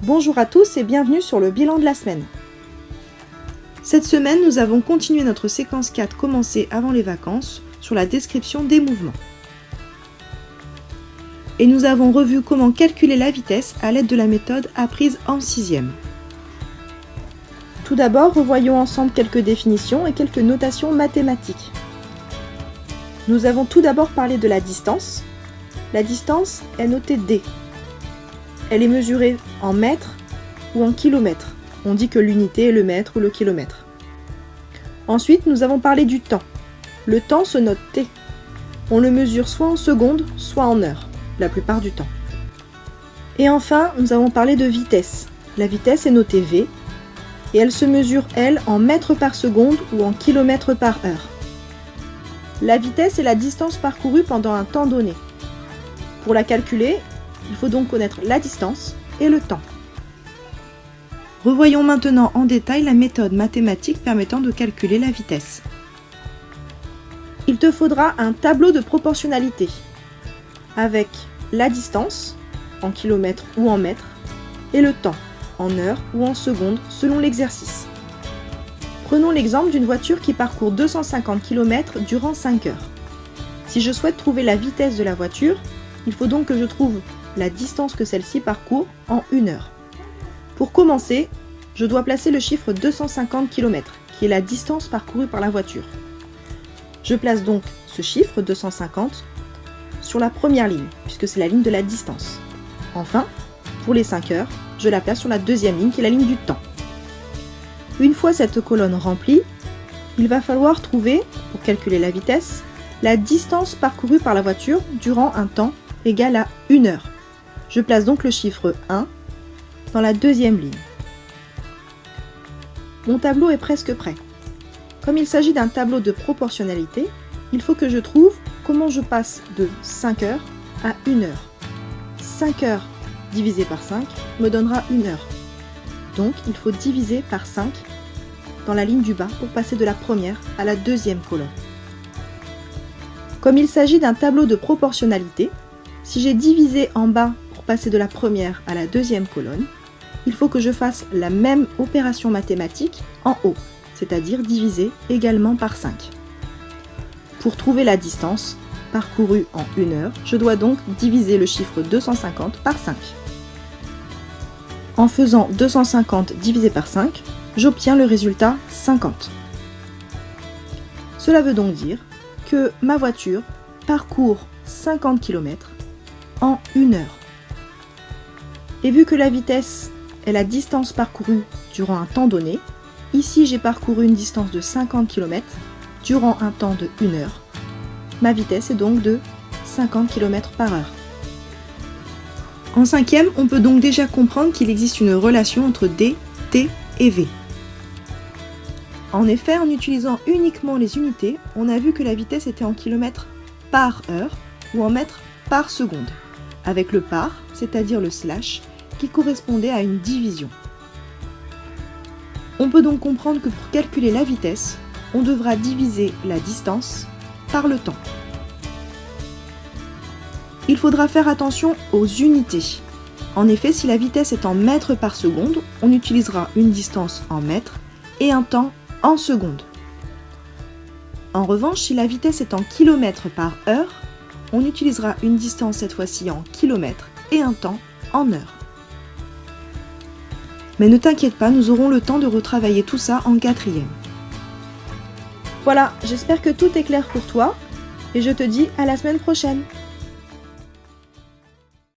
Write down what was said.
Bonjour à tous et bienvenue sur le bilan de la semaine. Cette semaine, nous avons continué notre séquence 4 commencée avant les vacances sur la description des mouvements. Et nous avons revu comment calculer la vitesse à l'aide de la méthode apprise en 6e. Tout d'abord, revoyons ensemble quelques définitions et quelques notations mathématiques. Nous avons tout d'abord parlé de la distance. La distance est notée D. Elle est mesurée en mètres ou en kilomètres. On dit que l'unité est le mètre ou le kilomètre. Ensuite, nous avons parlé du temps. Le temps se note T. On le mesure soit en secondes, soit en heures, la plupart du temps. Et enfin, nous avons parlé de vitesse. La vitesse est notée V et elle se mesure, elle, en mètres par seconde ou en kilomètres par heure. La vitesse est la distance parcourue pendant un temps donné. Pour la calculer, il faut donc connaître la distance et le temps. Revoyons maintenant en détail la méthode mathématique permettant de calculer la vitesse. Il te faudra un tableau de proportionnalité avec la distance en kilomètres ou en mètres et le temps en heures ou en secondes selon l'exercice. Prenons l'exemple d'une voiture qui parcourt 250 km durant 5 heures. Si je souhaite trouver la vitesse de la voiture, il faut donc que je trouve la distance que celle-ci parcourt en 1 heure. Pour commencer, je dois placer le chiffre 250 km, qui est la distance parcourue par la voiture. Je place donc ce chiffre 250 sur la première ligne, puisque c'est la ligne de la distance. Enfin, pour les 5 heures, je la place sur la deuxième ligne, qui est la ligne du temps. Une fois cette colonne remplie, il va falloir trouver, pour calculer la vitesse, la distance parcourue par la voiture durant un temps égal à 1 heure. Je place donc le chiffre 1 dans la deuxième ligne. Mon tableau est presque prêt. Comme il s'agit d'un tableau de proportionnalité, il faut que je trouve comment je passe de 5 heures à 1 heure. 5 heures divisé par 5 me donnera 1 heure. Donc il faut diviser par 5 dans la ligne du bas pour passer de la première à la deuxième colonne. Comme il s'agit d'un tableau de proportionnalité, si j'ai divisé en bas pour passer de la première à la deuxième colonne, il faut que je fasse la même opération mathématique en haut, c'est-à-dire diviser également par 5. Pour trouver la distance parcourue en 1 heure, je dois donc diviser le chiffre 250 par 5. En faisant 250 divisé par 5, j'obtiens le résultat 50. Cela veut donc dire que ma voiture parcourt 50 km en 1 heure. Et vu que la vitesse est la distance parcourue durant un temps donné, ici j'ai parcouru une distance de 50 km durant un temps de 1 heure. Ma vitesse est donc de 50 km par heure. En 5e, on peut donc déjà comprendre qu'il existe une relation entre D, T et V. En effet, en utilisant uniquement les unités, on a vu que la vitesse était en kilomètres par heure ou en mètres par seconde, avec le par, c'est-à-dire le slash, qui correspondait à une division. On peut donc comprendre que pour calculer la vitesse, on devra diviser la distance par le temps. Il faudra faire attention aux unités. En effet, si la vitesse est en mètres par seconde, on utilisera une distance en mètres et un temps en secondes. En revanche, si la vitesse est en kilomètres par heure, on utilisera une distance cette fois-ci en kilomètres et un temps en heures. Mais ne t'inquiète pas, nous aurons le temps de retravailler tout ça en 4e. Voilà, j'espère que tout est clair pour toi et je te dis à la semaine prochaine.